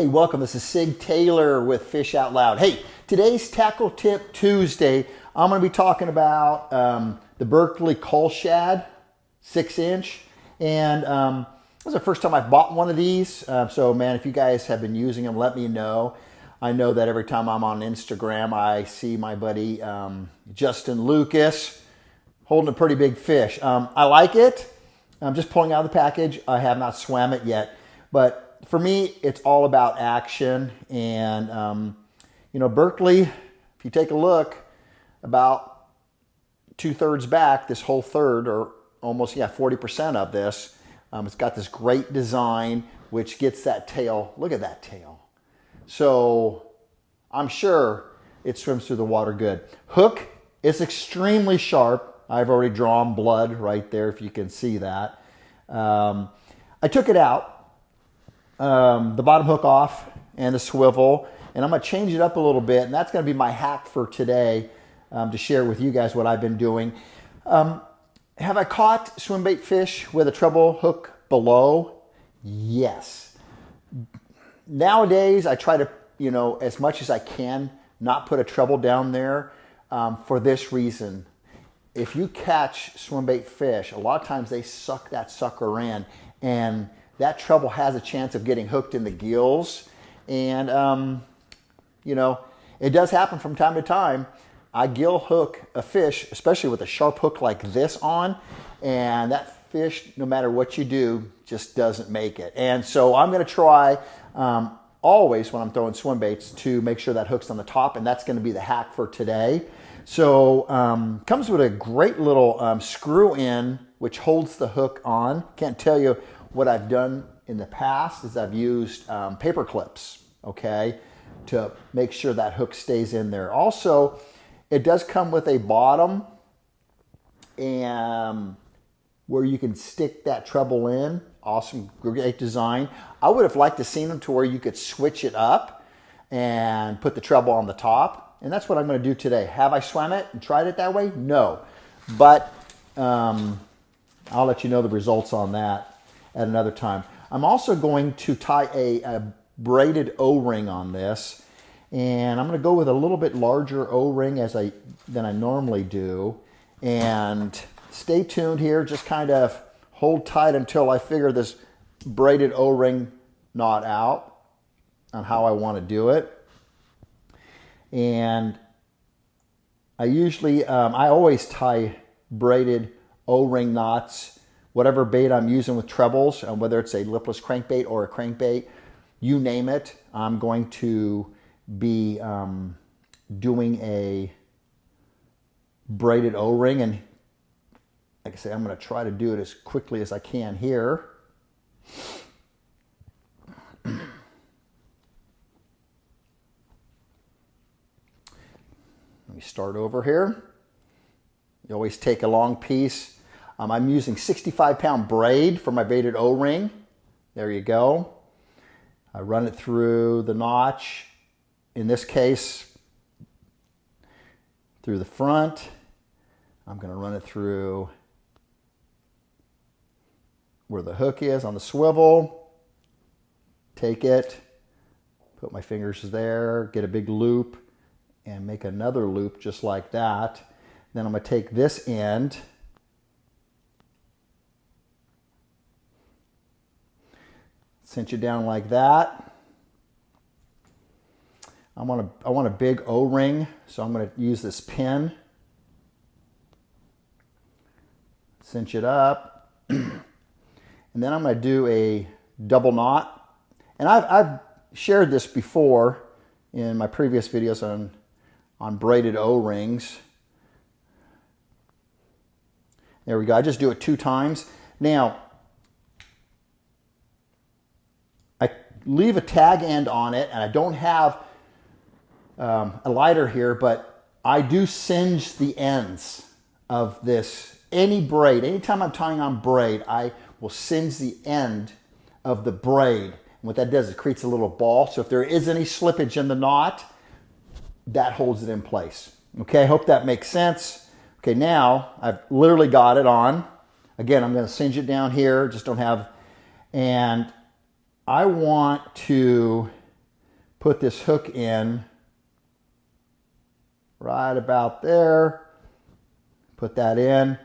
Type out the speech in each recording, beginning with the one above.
Hey, welcome. This is Sig Taylor with Fish Out Loud. Hey, today's Tackle Tip Tuesday, I'm going to be talking about the Berkley Cull Shad 6-inch. And this is the first time I've bought one of these. So, man, if you guys have been using them, let me know. I know that every time I'm on Instagram, I see my buddy Justin Lucas holding a pretty big fish. I like it. I'm just pulling out of the package. I have not swam it yet. But for me, it's all about action. And, Berkley, if you take a look, about 2/3 back, this whole third, or almost, 40% of this, it's got this great design, which gets that tail. Look at that tail. So I'm sure it swims through the water good. Hook is extremely sharp. I've already drawn blood right there, if you can see that. I took it out. The bottom hook off and the swivel, and I'm going to change it up a little bit, and that's going to be my hack for today to share with you guys what I've been doing. Have I caught swimbait fish with a treble hook below? Yes. Nowadays, I try to, as much as I can, not put a treble down there for this reason. If you catch swimbait fish, a lot of times they suck that sucker in, and that treble has a chance of getting hooked in the gills. And, it does happen from time to time. I gill hook a fish, especially with a sharp hook like this on, and that fish, no matter what you do, just doesn't make it. And so I'm going to try always when I'm throwing swim baits to make sure that hook's on the top, and that's going to be the hack for today. So comes with a great little screw in, which holds the hook on. Can't tell you what I've done in the past is I've used paper clips, okay, to make sure that hook stays in there. Also, it does come with a bottom and where you can stick that treble in. Awesome, great design. I would have liked to seen them to where you could switch it up and put the treble on the top. And that's what I'm going to do today. Have I swam it and tried it that way? No. But I'll let you know the results on that at another time. I'm also going to tie a braided O-ring on this, and I'm going to go with a little bit larger O-ring than I normally do. And stay tuned here, just kind of hold tight until I figure this braided O-ring knot out on how I want to do it. And I always tie braided O-ring knots, whatever bait I'm using with trebles, whether it's a lipless crankbait or a crankbait, you name it, I'm going to be doing a braided O-ring. And like I said, I'm going to try to do it as quickly as I can here. Let me start over here. You always take a long piece. I'm using 65-pound braid for my braided O-ring. There you go. I run it through the notch, in this case, through the front. I'm going to run it through where the hook is on the swivel. Take it, put my fingers there, get a big loop, and make another loop just like that. Then I'm going to take this end, cinch it down like that. I want a big O-ring, so I'm going to use this pin. Cinch it up. And then I'm going to do a double knot. And I've shared this before in my previous videos on braided O-rings. There we go. I just do it 2 times. Now, I leave a tag end on it, and I don't have a lighter here, but I do singe the ends of this. Any braid, anytime I'm tying on braid, I will singe the end of the braid. And what that does is it creates a little ball. So if there is any slippage in the knot, that holds it in place. Okay, I hope that makes sense. Okay, now I've literally got it on. Again, I'm going to singe it down here, just don't have, and I want to put this hook in right about there. Put that in.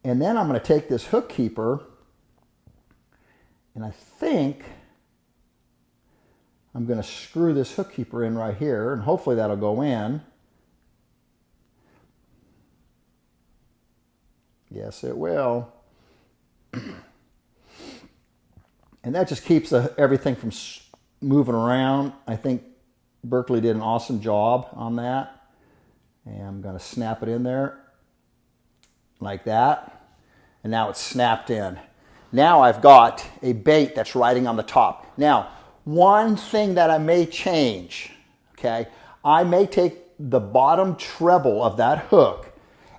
And then I'm going to take this hook keeper, and I think I'm going to screw this hook keeper in right here, and hopefully that'll go in. Yes, it will. And that just keeps everything from moving around. I think Berkley did an awesome job on that. And I'm going to snap it in there like that. And now it's snapped in. Now I've got a bait that's riding on the top. Now, one thing that I may change, okay, I may take the bottom treble of that hook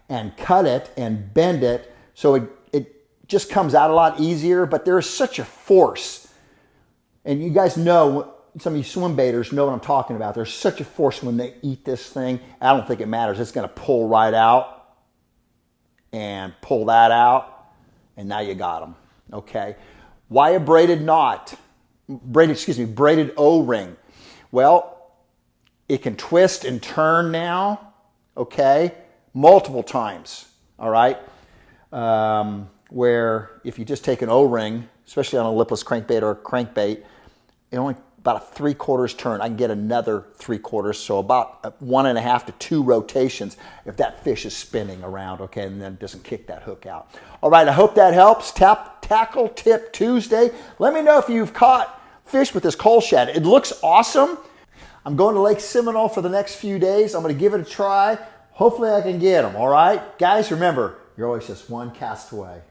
and cut it and bend it so it just comes out a lot easier, but there is such a force. And you guys know, some of you swim baiters know what I'm talking about. There's such a force when they eat this thing. I don't think it matters. It's going to pull right out and pull that out, and now you got them. Okay. Why a braided knot? Braided O-ring. Well, it can twist and turn now, okay, multiple times, all right? Where if you just take an O-ring, especially on a lipless crankbait or a crankbait, it only about a 3/4 turn. I can get another 3/4, so about 1.5 to 2 rotations if that fish is spinning around, okay, and then it doesn't kick that hook out. All right, I hope that helps. Tackle Tip Tuesday. Let me know if you've caught fish with this coal shad. It looks awesome. I'm going to Lake Seminole for the next few days. I'm going to give it a try. Hopefully I can get them, all right? Guys, remember, you're always just one cast away.